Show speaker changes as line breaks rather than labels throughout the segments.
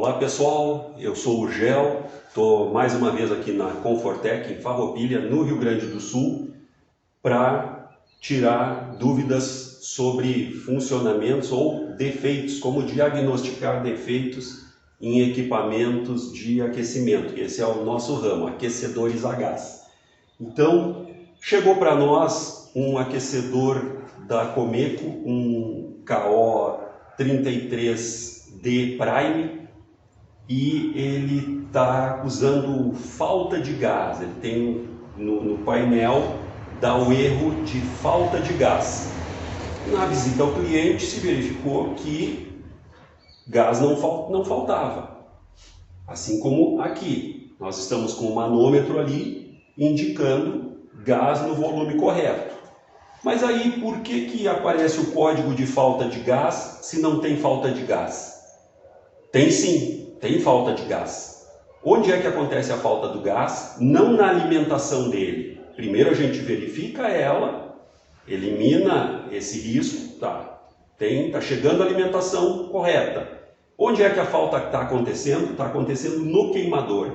Olá pessoal, eu sou o Gel, estou mais uma vez aqui na Comfortec em Farroupilha, no Rio Grande do Sul, para tirar dúvidas sobre funcionamentos ou defeitos, como diagnosticar defeitos em equipamentos de aquecimento. Esse é o nosso ramo, aquecedores a gás. Então, chegou para nós um aquecedor da Comeco, um KO33D Prime, e ele está usando falta de gás. Ele tem no painel, dá o erro de falta de gás. Na visita ao cliente se verificou que gás não faltava. Assim como aqui, nós estamos com o manômetro ali indicando gás no volume correto. Mas aí, por que aparece o código de falta de gás se não tem falta de gás? Tem sim, tem falta de gás. Onde é que acontece a falta do gás? Não na alimentação dele. Primeiro a gente verifica ela, elimina esse risco, tá chegando a alimentação correta. Onde é que a falta está acontecendo? Está acontecendo no queimador.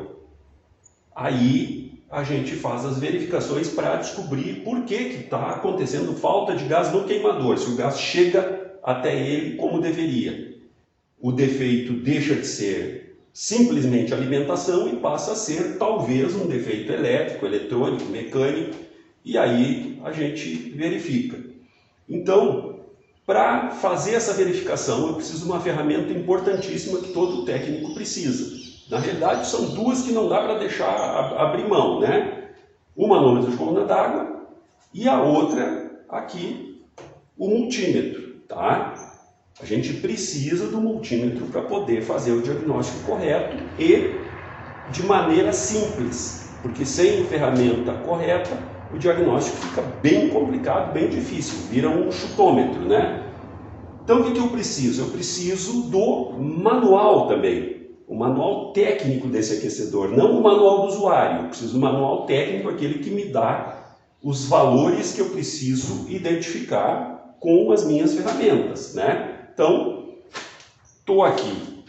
Aí a gente faz as verificações para descobrir por que está acontecendo falta de gás no queimador, se o gás chega até ele como deveria. O defeito deixa de ser simplesmente alimentação e passa a ser talvez um defeito elétrico, eletrônico, mecânico, e aí a gente verifica. Então, para fazer essa verificação, eu preciso de uma ferramenta importantíssima que todo técnico precisa. Na realidade, são duas que não dá para deixar abrir mão, né? O manômetro de coluna d'água e a outra aqui, o multímetro, tá? A gente precisa do multímetro para poder fazer o diagnóstico correto e de maneira simples, porque sem ferramenta correta, o diagnóstico fica bem complicado, bem difícil, vira um chutômetro, né? Então, o que eu preciso? Eu preciso do manual também. O manual técnico desse aquecedor, não o manual do usuário. Eu preciso do manual técnico, aquele que me dá os valores que eu preciso identificar com as minhas ferramentas, né? Então, estou aqui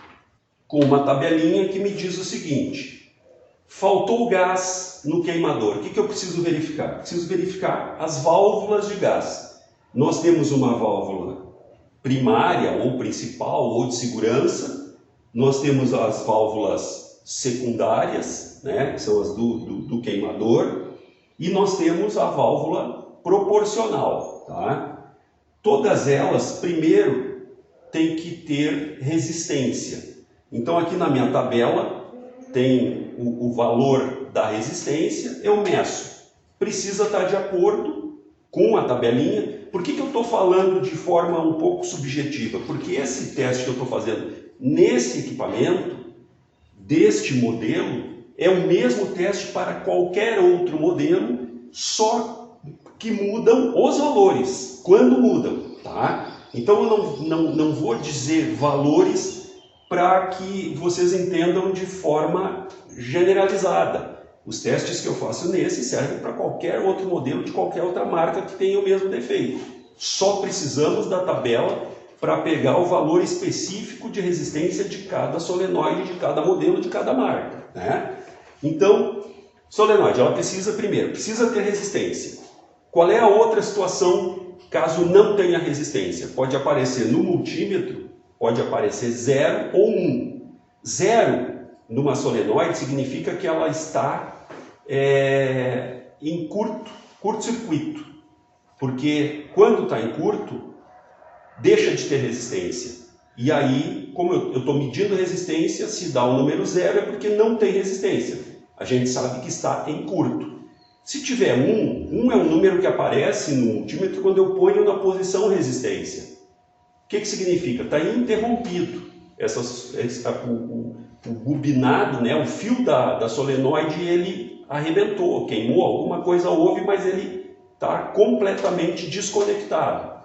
com uma tabelinha que me diz o seguinte: faltou gás no queimador. O que eu preciso verificar? Preciso verificar as válvulas de gás. Nós temos uma válvula primária, ou principal, ou de segurança. Nós temos as válvulas secundárias, né, que são as do queimador, e nós temos a válvula proporcional. Tá? Todas elas, primeiro, têm que ter resistência. Então, aqui na minha tabela, tem o valor da resistência, eu meço. Precisa estar de acordo com a tabelinha. Por que eu estou falando de forma um pouco subjetiva? Porque esse teste que eu estou fazendo nesse equipamento, deste modelo, é o mesmo teste para qualquer outro modelo, só que mudam os valores, quando mudam, tá? Então eu não vou dizer valores para que vocês entendam de forma generalizada. Os testes que eu faço nesse servem para qualquer outro modelo de qualquer outra marca que tenha o mesmo defeito. Só precisamos da tabela para pegar o valor específico de resistência de cada solenoide, de cada modelo, de cada marca, né? Então, solenoide, ela precisa ter resistência. Qual é a outra situação caso não tenha resistência? Pode aparecer no multímetro, pode aparecer 0 ou 1. 0 numa solenoide significa que ela está em curto-circuito, porque quando está em curto, deixa de ter resistência. E aí, como eu estou medindo resistência, se dá o número 0 é porque não tem resistência. A gente sabe que está em curto. Se tiver 1 é um número que aparece no multímetro quando eu ponho na posição resistência. O que significa? Está interrompido. O bobinado, né, o fio da solenoide, ele arrebentou, queimou, alguma coisa houve, mas ele está completamente desconectado.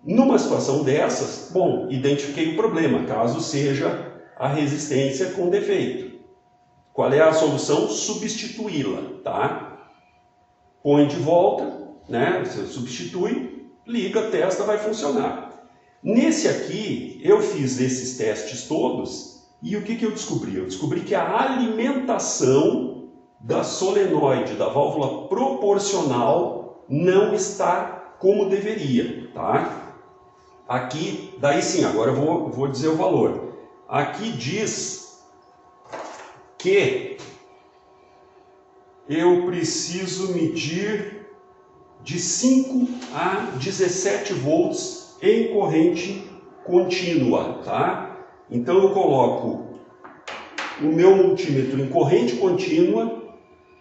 Numa situação dessas, bom, identifiquei o problema, caso seja a resistência com defeito. Qual é a solução? Substituí-la, tá? Põe de volta, né? Você substitui, liga, testa, vai funcionar. Nesse aqui, eu fiz esses testes todos E o que eu descobri? Eu descobri que a alimentação da solenoide, da válvula proporcional, não está como deveria, tá? Aqui, daí sim, agora eu vou dizer o valor. Aqui diz que eu preciso medir de 5 a 17 volts em corrente contínua, tá? Então eu coloco o meu multímetro em corrente contínua,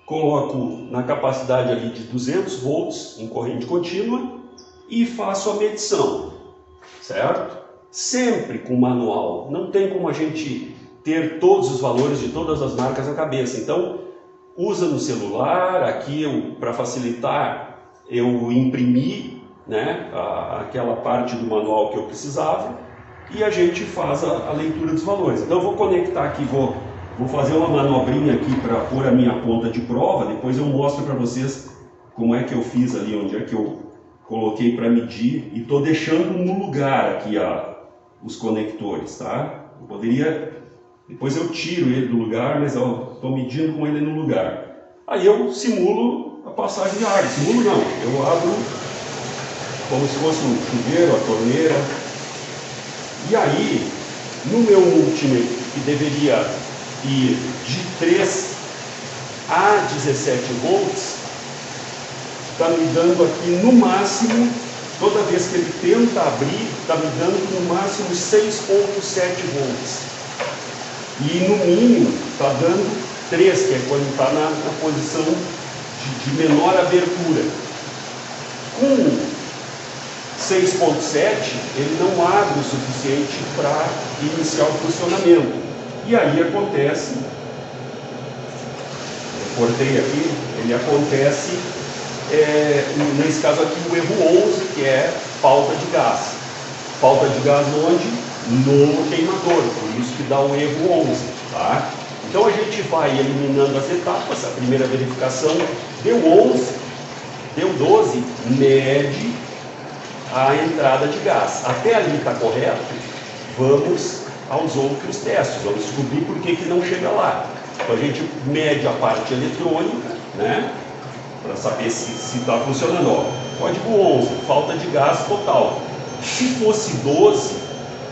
coloco na capacidade ali de 200 volts em corrente contínua e faço a medição, certo? Sempre com manual, não tem como a gente ter todos os valores de todas as marcas na cabeça, então usa no celular, aqui para facilitar eu imprimi, né, aquela parte do manual que eu precisava e a gente faz a leitura dos valores. Então eu vou conectar aqui, vou fazer uma manobrinha aqui para pôr a minha ponta de prova, depois eu mostro para vocês como é que eu fiz ali, onde é que eu coloquei para medir e estou deixando no lugar aqui os conectores, tá? Eu poderia, depois eu tiro ele do lugar, mas eu estou medindo com ele no lugar. Aí eu simulo a passagem de ar, simulo não, eu abro como se fosse um chuveiro, a torneira, e aí no meu multímetro, que deveria ir de 3 a 17 volts, está me dando aqui no máximo, toda vez que ele tenta abrir, está me dando no máximo 6,7 volts. E no mínimo está dando 3, que é quando está na posição de menor abertura. Com 6,7 ele não abre o suficiente para iniciar o funcionamento. E aí acontece, eu cortei aqui, ele acontece, nesse caso aqui, o erro 11, que é falta de gás. Falta de gás onde? No queimador, por isso que dá o erro 11, tá? Então a gente vai eliminando as etapas, a primeira verificação deu 11, deu 12, mede a entrada de gás. Até ali está correto, vamos aos outros testes, vamos descobrir por que não chega lá. Então a gente mede a parte eletrônica, né, para saber se está funcionando. Ó, código 11, falta de gás total. Se fosse 12,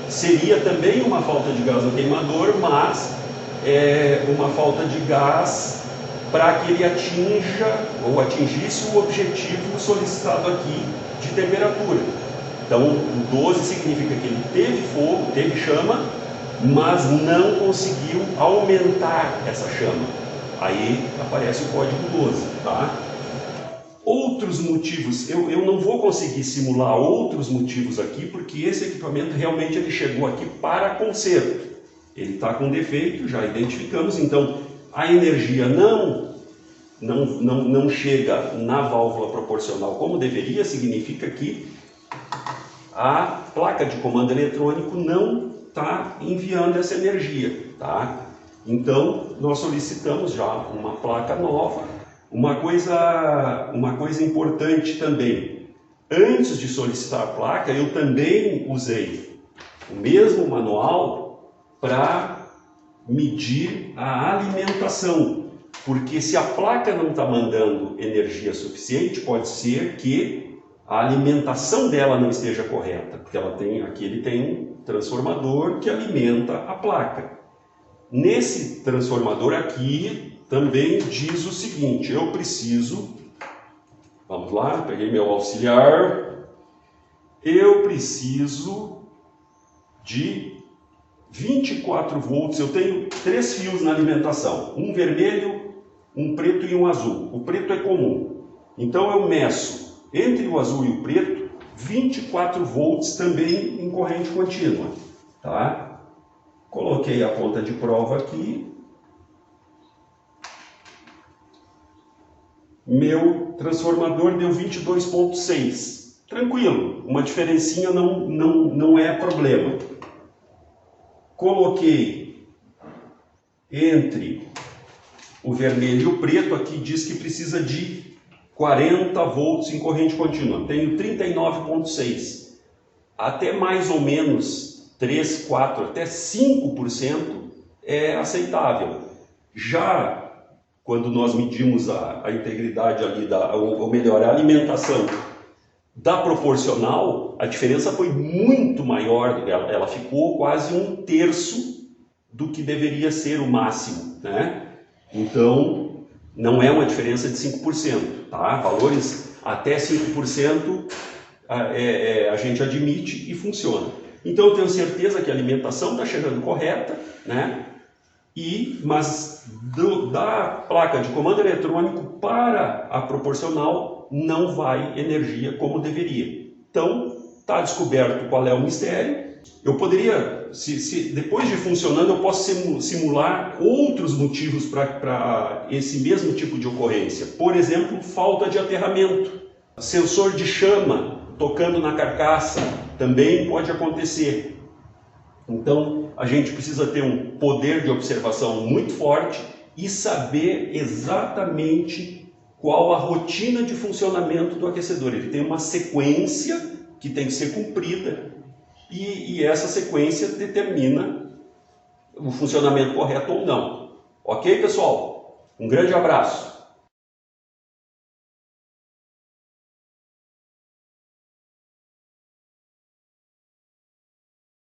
seria também uma falta de gás no queimador, mas uma falta de gás para que ele atinja ou atingisse o objetivo solicitado aqui de temperatura. Então o 12 significa que ele teve fogo, teve chama, mas não conseguiu aumentar essa chama. Aí aparece o código 12, tá? Outros motivos, eu não vou conseguir simular outros motivos aqui, porque esse equipamento realmente ele chegou aqui para conserto. Ele está com defeito, já identificamos, então a energia não chega na válvula proporcional como deveria, significa que a placa de comando eletrônico não está enviando essa energia, tá? Então nós solicitamos já uma placa nova. Uma coisa importante também, antes de solicitar a placa, eu também usei o mesmo manual para medir a alimentação, porque se a placa não está mandando energia suficiente, pode ser que a alimentação dela não esteja correta, porque ele tem um transformador que alimenta a placa. Nesse transformador aqui também diz o seguinte, eu preciso, vamos lá, peguei meu auxiliar, eu preciso de 24 volts, eu tenho 3 fios na alimentação, um vermelho, um preto e um azul. O preto é comum, então eu meço entre o azul e o preto 24 volts também em corrente contínua, tá? Coloquei a ponta de prova aqui. Meu transformador deu 22,6. Tranquilo, uma diferencinha não é problema. Coloquei entre o vermelho e o preto, aqui diz que precisa de 40 volts em corrente contínua. Tenho 39,6. Até mais ou menos 3, 4, até 5% é aceitável. Já quando nós medimos a integridade ali, ou melhor, a alimentação da proporcional, a diferença foi muito maior, ela ficou quase 1/3 do que deveria ser o máximo, né? Então, não é uma diferença de 5%, tá? Valores até 5% a gente admite e funciona. Então, eu tenho certeza que a alimentação está chegando correta, né? Mas da placa de comando eletrônico para a proporcional não vai energia como deveria. Então, está descoberto qual é o mistério. Eu poderia, depois de funcionando, eu posso simular outros motivos para esse mesmo tipo de ocorrência. Por exemplo, falta de aterramento. Sensor de chama tocando na carcaça também pode acontecer. Então, a gente precisa ter um poder de observação muito forte e saber exatamente qual a rotina de funcionamento do aquecedor. Ele tem uma sequência que tem que ser cumprida e essa sequência determina o funcionamento correto ou não. Ok, pessoal? Um grande abraço!